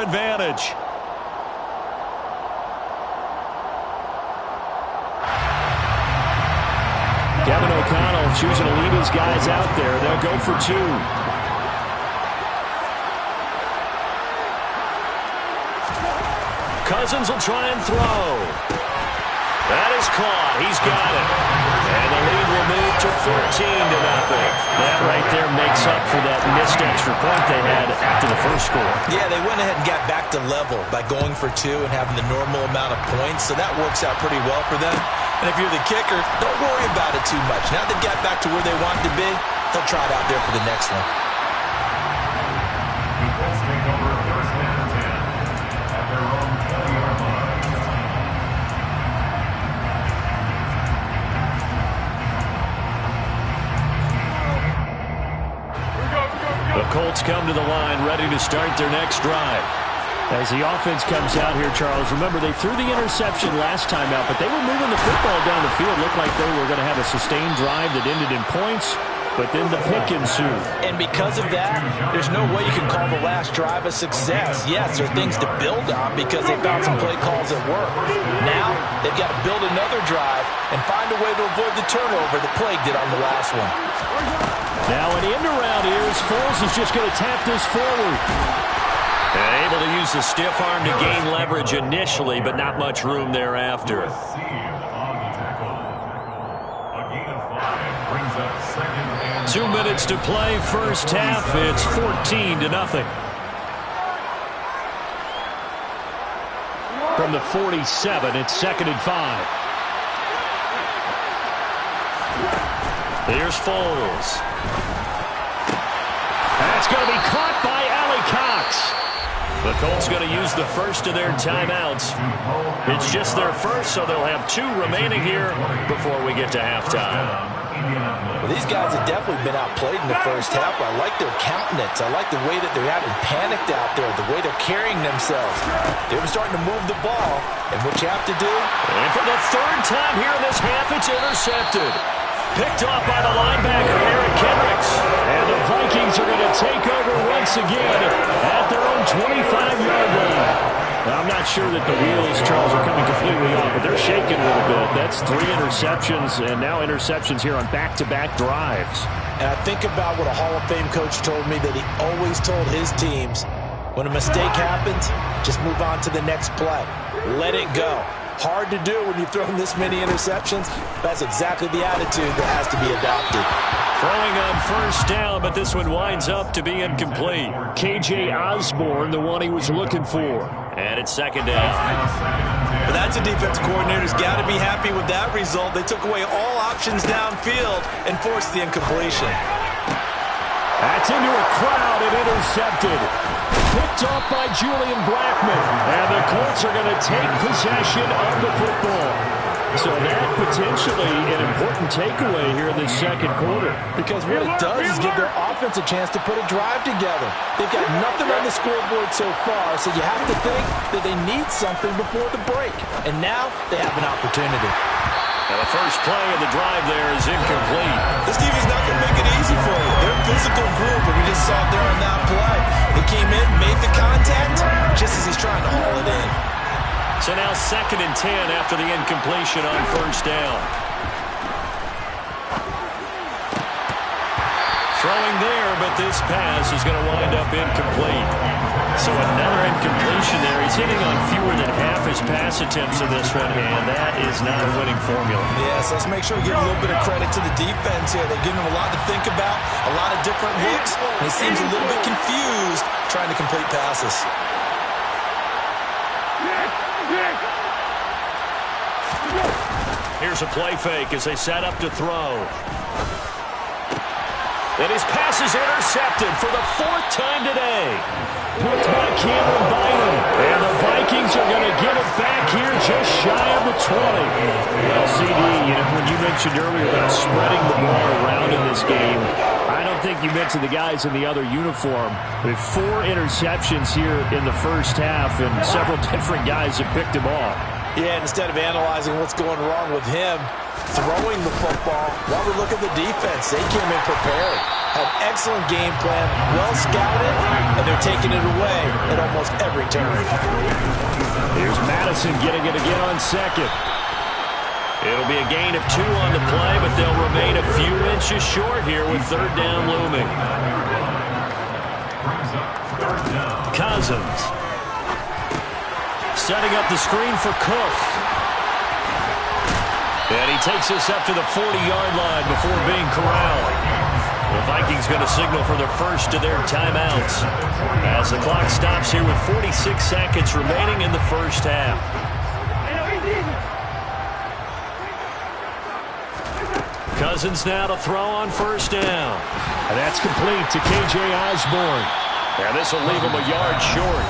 advantage. Kevin O'Connell choosing to lead his guys out there. They'll go for two. Cousins will try and throw. That is caught. He's got it. And the lead will move to 14-0. That right there makes up for that missed extra point they had after the first score. Yeah, they went ahead and got back to level by going for two and having the normal amount of points, so that works out pretty well for them. And if you're the kicker, don't worry about it too much. Now they've got back to where they want to be, they'll try it out there for the next one. The Colts come to the line, ready to start their next drive. As the offense comes out here, Charles, remember they threw the interception last time out, but they were moving the football down the field. Looked like they were going to have a sustained drive that ended in points, but then the pick ensued. And because of that, there's no way you can call the last drive a success. Yes, there are things to build on because they found some play calls that work. Now, they've got to build another drive and find a way to avoid the turnover that plagued it on the last one. Now an end around here as Foles is just going to tap this forward. And able to use the stiff arm to gain leverage initially, but not much room thereafter. 2 minutes to play, first half. It's 14-0. From the 47, it's 2nd and 5. Here's Foles. That's going to be caught by Allie Cox. The Colts going to use the first of their timeouts. It's just their first, so they'll have 2 remaining here before we get to halftime. Well, these guys have definitely been outplayed in the first half. I like their countenance. I like the way that they're having panicked out there, the way they're carrying themselves. They were starting to move the ball, and what you have to do? And for the 3rd time here in this half, it's intercepted. Picked off by the linebacker, Eric Kendricks. And the Vikings are going to take over once again at their own 25-yard line. Now, I'm not sure that the wheels, Charles, are coming completely off, but they're shaking a little bit. That's 3 interceptions, and now interceptions here on back-to-back drives. And I think about what a Hall of Fame coach told me that he always told his teams, when a mistake happens, just move on to the next play. Let it go. Hard to do when you've thrown this many interceptions. That's exactly the attitude that has to be adopted. Throwing on first down, but this one winds up to be incomplete. K.J. Osborne, the one he was looking for. And it's 2nd down. But that's a defensive coordinator's got to be happy with that result. They took away all options downfield and forced the incompletion. That's into a crowd and intercepted. Picked off by Julian Blackman. And the Colts are going to take possession of the football. So that potentially an important takeaway here in the second quarter. Because what it does is give their offense a chance to put a drive together. They've got nothing on the scoreboard so far, so you have to think that they need something before the break. And now they have an opportunity. And the first play of the drive there is incomplete. This defense is not going to make it easy for you. They're a physical group, and we just saw it there on that play. They came in, made the contact, just as he's trying to haul it in. So now 2nd and 10 after the incompletion on first down. Throwing there, but this pass is going to wind up incomplete. So another incompletion there. He's hitting on fewer than half his pass attempts in this one, and that is not a winning formula. Yes, let's make sure we give a little bit of credit to the defense here. They're giving him a lot to think about, a lot of different looks, and he seems a little bit confused trying to complete passes. Here's a play fake as they set up to throw. And his pass is intercepted for the 4th time today. Picked by Cameron Bynum. And the Vikings are going to get it back here just shy of the 20. Well, CD, when you mentioned earlier about spreading the ball around in this game, I don't think you mentioned the guys in the other uniform. With 4 interceptions here in the first half, and several different guys have picked him off. Yeah, instead of analyzing what's going wrong with him throwing the football, while we look at the defense, they came in prepared. An excellent game plan, well scouted, and they're taking it away at almost every turn. Here's Madison getting it again on second. It'll be a gain of 2 on the play, but they'll remain a few inches short here with third down looming. Cousins. Setting up the screen for Cook. And he takes this up to the 40-yard line before being corralled. The Vikings going to signal for the first of their timeouts as the clock stops here with 46 seconds remaining in the first half. Cousins now to throw on first down. And that's complete to K.J. Osborne. And this will leave him a yard short.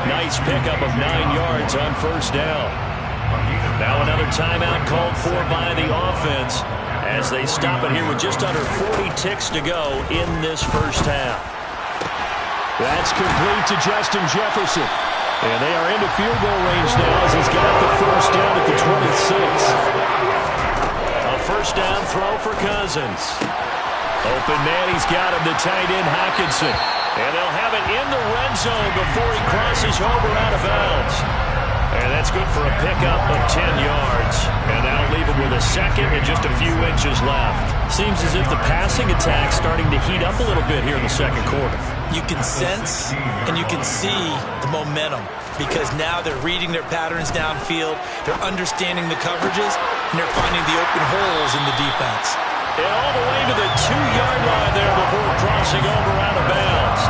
Nice pickup of 9 yards on first down. Now another timeout called for by the offense as they stop it here with just under 40 ticks to go in this first half. That's complete to Justin Jefferson. And they are into field goal range now as he's got the first down at the 26. A first down throw for Cousins. Open man, he's got him, the tight end Hockenson. And they'll have it in the red zone before he crosses over out of bounds. And that's good for a pickup of 10 yards. And that'll leave him with a second and just a few inches left. Seems as if the passing attack's starting to heat up a little bit here in the second quarter. You can sense and you can see the momentum because now they're reading their patterns downfield, they're understanding the coverages, and they're finding the open holes in the defense. And all the way to the 2-yard line there before crossing over out of bounds.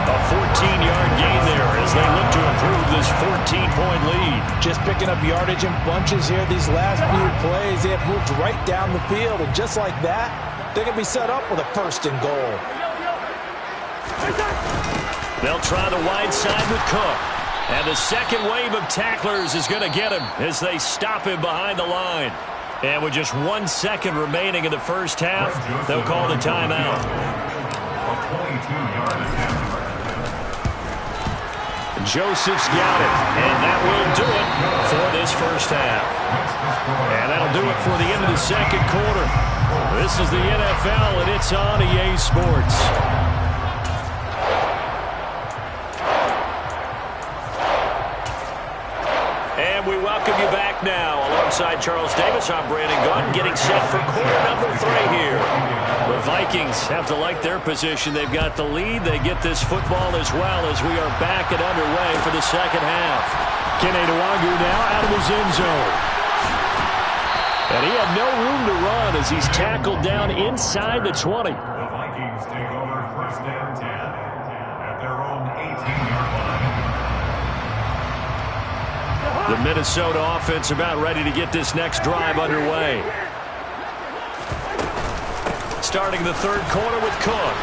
A 14-yard gain there as they look to improve this 14-point lead. Just picking up yardage in bunches here these last few plays. They have moved right down the field, and just like that, they're going to be set up with a first and goal. They'll try the wide side with Cook. And the second wave of tacklers is going to get him as they stop him behind the line. And with just 1 second remaining in the first half, they'll call the timeout. Joseph's got it, and that will do it for this first half. And that'll do it for the end of the second quarter. This is the NFL, and it's on EA Sports. And we welcome you back now. Alongside Charles Davis, I'm Brandon Gaudin, getting set for quarter number 3 here. The Vikings have to like their position. They've got the lead. They get this football as well as we are back and underway for the second half. Kene Nwangu now out of his end zone. And he had no room to run as he's tackled down inside the 20. The Vikings take over first and 10 at their own 18-yard line. The Minnesota offense about ready to get this next drive underway. Starting the third quarter with Cook.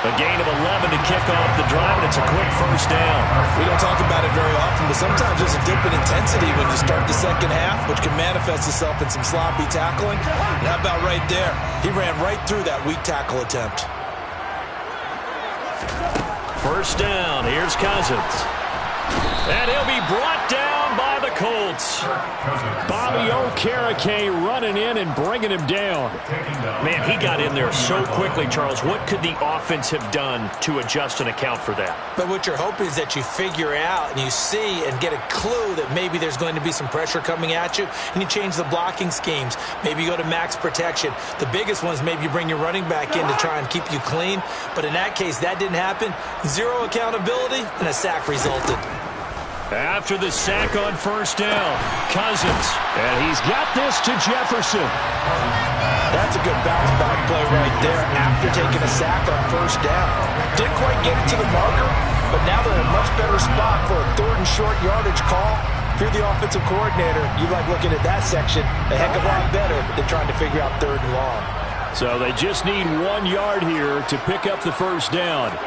A gain of 11 to kick off the drive, and it's a quick first down. We don't talk about it very often, but sometimes there's a dip in intensity when you start the second half, which can manifest itself in some sloppy tackling. And how about right there? He ran right through that weak tackle attempt. First down, here's Cousins. And he'll be brought down by the Colts. Bobby Okereke running in and bringing him down. Man, he got in there so quickly, Charles. What could the offense have done to adjust and account for that? But what you're hoping is that you figure out and you see and get a clue that maybe there's going to be some pressure coming at you, and you change the blocking schemes. Maybe you go to max protection. The biggest one is maybe you bring your running back in to try and keep you clean. But in that case, that didn't happen. Zero accountability, and a sack resulted. After the sack on first down, Cousins. And he's got this to Jefferson. That's a good bounce back play right there after taking a sack on first down. Didn't quite get it to the marker, but now they're in a much better spot for a third and short yardage call. If you're the offensive coordinator, you like looking at that section a heck of a lot better than trying to figure out third and long. So they just need 1 yard here to pick up the first down.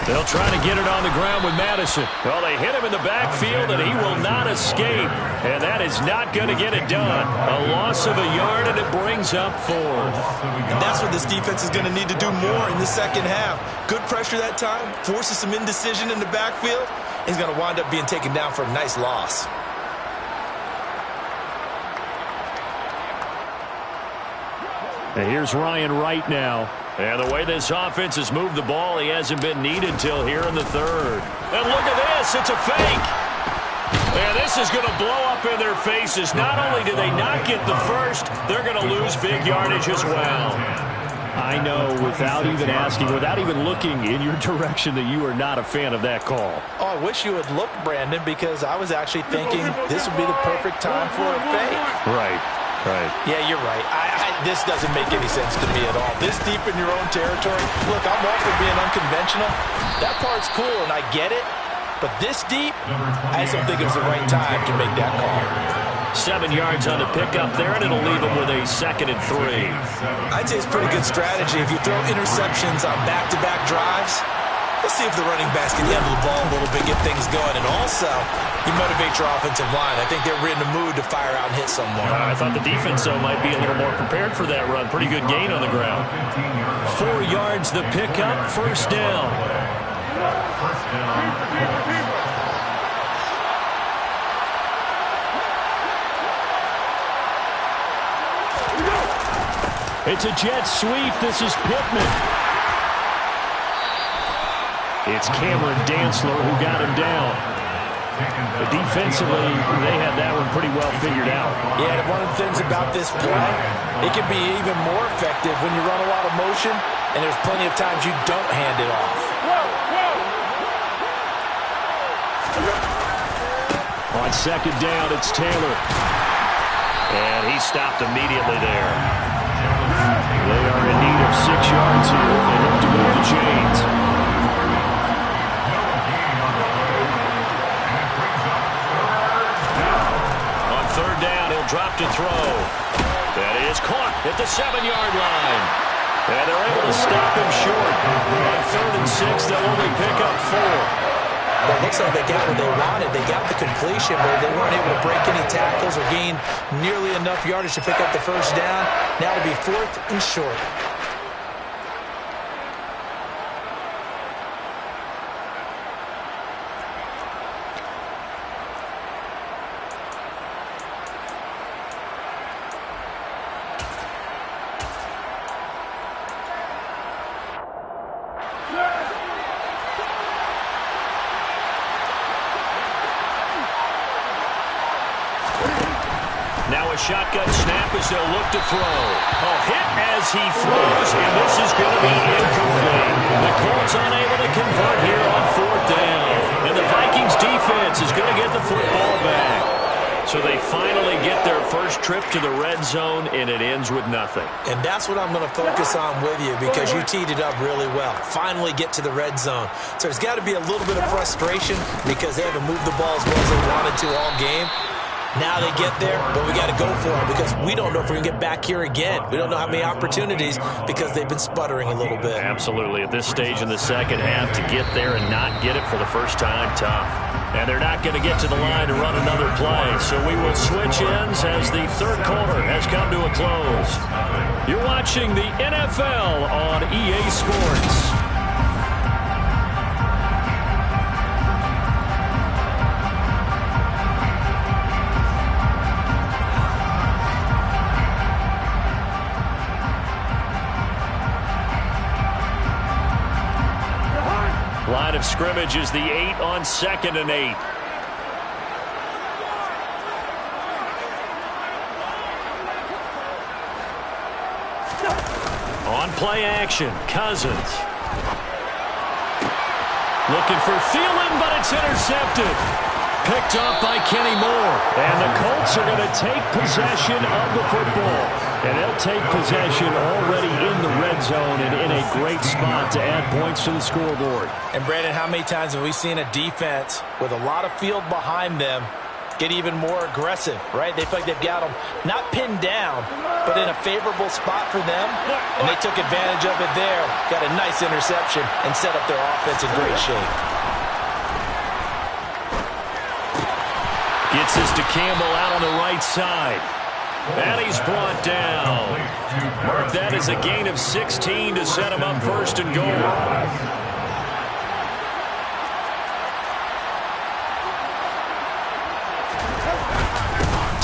They'll try to get it on the ground with Madison. Well, they hit him in the backfield, and he will not escape. And that is not going to get it done. A loss of a yard, and it brings up 4. And that's what this defense is going to need to do more in the second half. Good pressure that time, forces some indecision in the backfield. He's going to wind up being taken down for a nice loss. And here's Ryan Wright now. And the way this offense has moved the ball, he hasn't been needed till here in the third. And look at this. It's a fake. And this is going to blow up in their faces. Not only do they not get the first, they're going to lose big yardage as well. I know, without even asking, without even looking in your direction, that you are not a fan of that call. Oh, I wish you would look, Brandon, because I was actually thinking this would be the perfect time for a fake. Right. Yeah, you're right. This doesn't make any sense to me at all. This deep in your own territory, look, I'm all for being unconventional. That part's cool, and I get it. But this deep, I just don't think it was the right time to make that call. 7 yards on the pickup there, and it'll leave them with a 2nd and 3. I'd say it's pretty good strategy. If you throw interceptions on back-to-back drives, let's see if the running backs can handle the ball a little bit, get things going. And also, you motivate your offensive line. I think they're in the mood to fire out and hit someone. I thought the defense, though, might be a little more prepared for that run. Pretty good gain on the ground. 4 yards the pickup, first down. It's a jet sweep. This is Pittman. It's Cameron Dantzler who got him down. But defensively, they had that one pretty well figured out. Yeah, and one of the things about this play, it can be even more effective when you run a lot of motion, and there's plenty of times you don't hand it off. On 2nd down, it's Taylor. And he stopped immediately there. They are in need of 6 yards here if they hope to move the chains. On 3rd down, he'll drop to throw. That is caught at the 7-yard line. And they're able to stop him short. On 3rd and 6, they'll only pick up 4. Well, it looks like they got what they wanted. They got the completion, but they weren't able to break any tackles or gain nearly enough yardage to pick up the first down. Now it'll be 4th and short. Now a shotgun snap as they'll look to throw. Oh, hit as he throws, and this is going to be incomplete. The Colts unable to convert here on 4th down. And the Vikings defense is going to get the football back. So they finally get their first trip to the red zone, and it ends with nothing. And that's what I'm going to focus on with you because you teed it up really well. Finally get to the red zone. So there's got to be a little bit of frustration because they haven't moved the ball as well as they wanted to all game. Now they get there, but we got to go for it because we don't know if we're going to get back here again. We don't know how many opportunities because they've been sputtering a little bit. Absolutely. At this stage in the second half, to get there and not get it for the first time, tough. And they're not going to get to the line to run another play. So we will switch ends as the third quarter has come to a close. You're watching the NFL on EA Sports. Line of scrimmage is the 8 on 2nd and 8. On play action, Cousins. Looking for Thielen, but it's intercepted. Picked up by Kenny Moore. And the Colts are going to take possession of the football. And they'll take possession already in the red zone and in a great spot to add points to the scoreboard. And, Brandon, how many times have we seen a defense with a lot of field behind them get even more aggressive, right? They feel like they've got them not pinned down, but in a favorable spot for them. And they took advantage of it there. Got a nice interception and set up their offense in great shape. Gets this to Campbell out on the right side. And he's brought down. Mark that as a gain of 16 to set him up 1st and goal.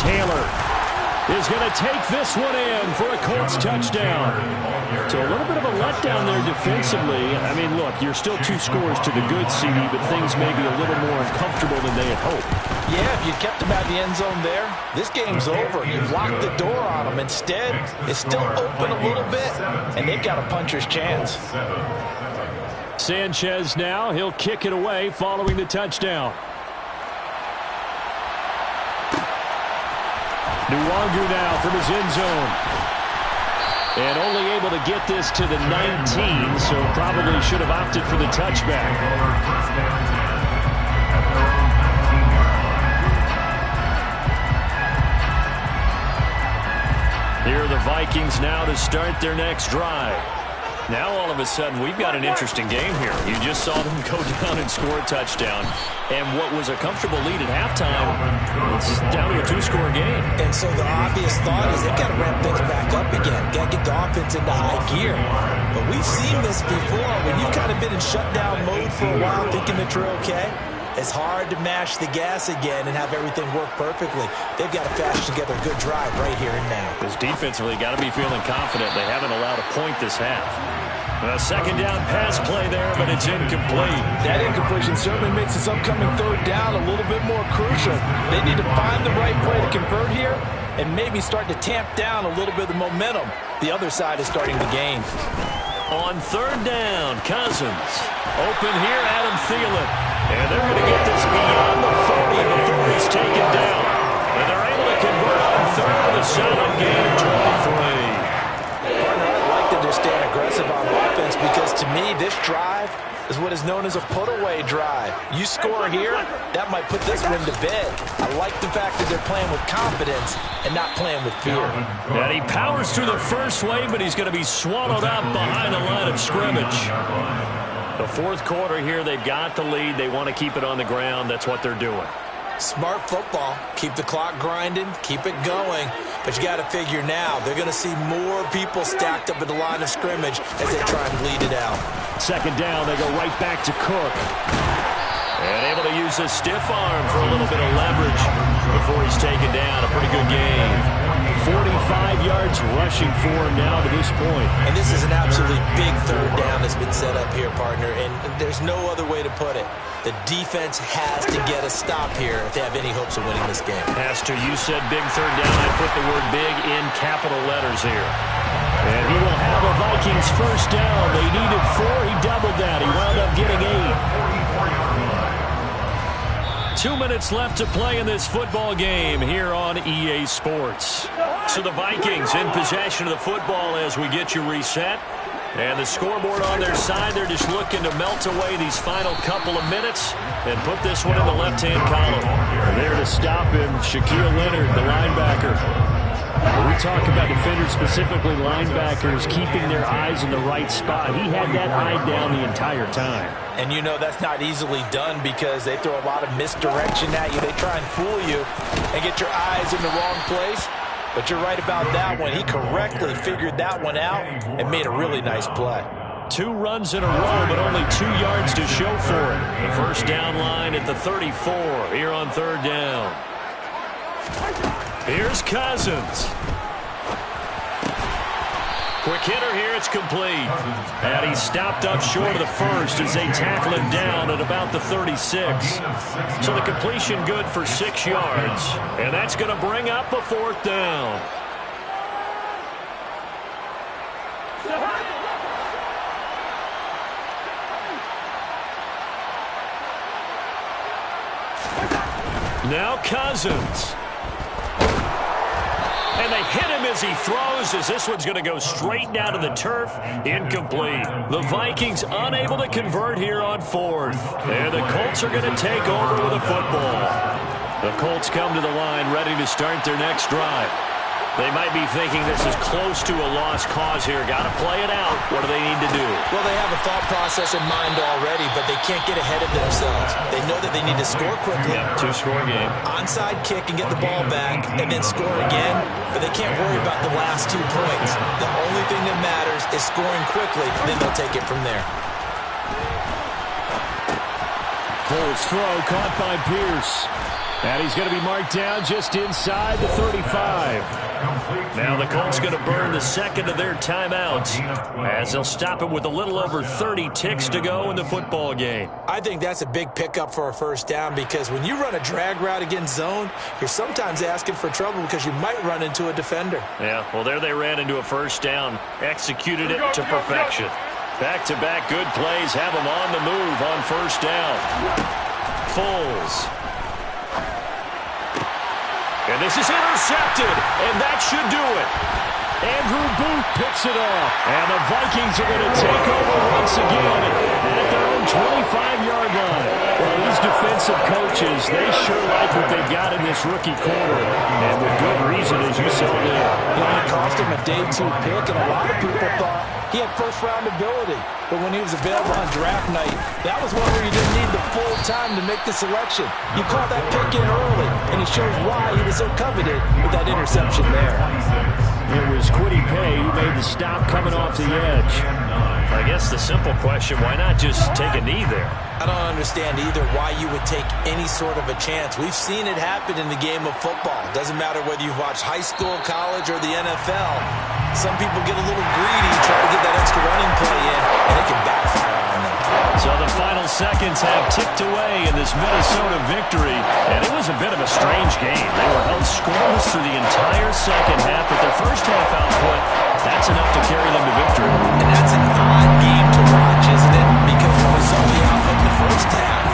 Taylor is going to take this one in for a Colts touchdown. So a little bit of a letdown there defensively. I mean, look, you're still 2 scores to the good, CD, but things may be a little more uncomfortable than they had hoped. Yeah, if you kept them out of the end zone there, this game's over. You've locked the door on them. Instead, it's still open a little bit, and they've got a puncher's chance. Sanchez now, he'll kick it away following the touchdown. Nwangu now from his end zone. And only able to get this to the 19, so probably should have opted for the touchback. Here are the Vikings now to start their next drive. Now all of a sudden we've got an interesting game here. You just saw them go down and score a touchdown. And what was a comfortable lead at halftime, it's down to a 2-score game. And so the obvious thought is they've got to ramp things back up again. Got to get the offense into high gear. But we've seen this before. When you've kind of been in shutdown mode for a while thinking that you're okay, it's hard to mash the gas again and have everything work perfectly. They've got to fashion together a good drive right here and now. Because defensively, got to be feeling confident. They haven't allowed a point this half. A second down pass play there, but it's incomplete. That incompletion certainly makes this upcoming third down a little bit more crucial. They need to find the right play to convert here and maybe start to tamp down a little bit of the momentum the other side is starting to gain. On third down, Cousins. Open here, Adam Thielen. And they're going to get this beyond the 40 before he's taken down. And they're able to convert on third with a solid gain of 23. They're staying aggressive on offense because to me this drive is what is known as a put-away drive. You score here, that might put this one to bed. I like the fact that they're playing with confidence and not playing with fear. And he powers through the first wave, but he's going to be swallowed up behind the line of scrimmage. The fourth quarter here, they've got the lead. They want to keep it on the ground. That's what they're doing. Smart football. Keep the clock grinding. Keep it going. But you got to figure now, they're going to see more people stacked up at the line of scrimmage as they try and bleed it out. Second down, they go right back to Cook. And able to use his stiff arm for a little bit of leverage before he's taken down. A pretty good game. 45 yards rushing for him now to this point. And this is an absolutely big third down that's been set up here, partner, and there's no other way to put it. The defense has to get a stop here if they have any hopes of winning this game. Has to. You said big third down. I put the word big in capital letters here. And he will have a Vikings first down. They needed 4. He doubled that. He wound up getting 8. 2 minutes left to play in this football game here on EA Sports. So the Vikings in possession of the football as we get you reset. And the scoreboard on their side, they're just looking to melt away these final couple of minutes and put this one in the left-hand column. And there to stop him, Shaquille Leonard, the linebacker. When we talk about defenders, specifically linebackers, keeping their eyes in the right spot. He had that eye down the entire time. And you know that's not easily done because they throw a lot of misdirection at you. They try and fool you and get your eyes in the wrong place. But you're right about that one. He correctly figured that one out and made a really nice play. 2 runs in a row, but only 2 yards to show for it. The first down line at the 34 here on third down. Here's Cousins. Quick hitter here, it's complete. And he stopped up short of the first as they tackle him down at about the 36. So the completion good for 6 yards. And that's going to bring up a fourth down. Now Cousins. And they hit him as he throws, as this one's going to go straight down to the turf. Incomplete. The Vikings unable to convert here on fourth. And the Colts are going to take over with a football. The Colts come to the line ready to start their next drive. They might be thinking this is close to a lost cause here. Got to play it out. What do they need to do? Well, they have a thought process in mind already, but they can't get ahead of themselves. They know that they need to score quickly. Yep, 2-score game. Onside kick and get the ball back and then score again, but they can't worry about the last 2 points. The only thing that matters is scoring quickly, and then they'll take it from there. Foles throw caught by Pierce. And he's going to be marked down just inside the 35. Now the Colts going to burn the second of their timeouts as they'll stop him with a little over 30 ticks to go in the football game. I think that's a big pickup for a first down because when you run a drag route against zone, you're sometimes asking for trouble because you might run into a defender. Yeah, well, there they ran into a first down, executed it to perfection. Back-to-back good plays have him on the move on first down. Foles. And this is intercepted, and that should do it. Andrew Booth picks it off, and the Vikings are going to take over once again at their own 25-yard line. Well, these defensive coaches, they sure like what they've got in this rookie corner, and with good reason, as you saw there. It only cost him a day 2 pick, and a lot of people thought he had first-round ability. But when he was available on draft night, that was one where you didn't need the full time to make the selection. You caught that pick in early, and it shows why he was so coveted with that interception there. It was Kwity Paye who made the stop coming off the edge. I guess the simple question, why not just take a knee there? I don't understand either why you would take any sort of a chance. We've seen it happen in the game of football. Doesn't matter whether you've watched high school, college, or the NFL. Some people get a little greedy, try to get that extra running play in, and it can backfire on them. So the final seconds have ticked away in this Minnesota victory, and it was a bit of a strange game. They were held scoreless through the entire second half, but their first half output, that's enough to carry them to victory. And that's an odd game to watch, isn't it? Because it was only out in the first half.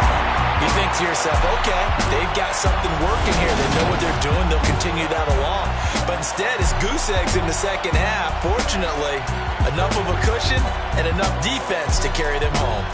You think to yourself, okay, they've got something working here. They know what they're doing. They'll continue that along. But instead, it's goose eggs in the second half. Fortunately, enough of a cushion and enough defense to carry them home.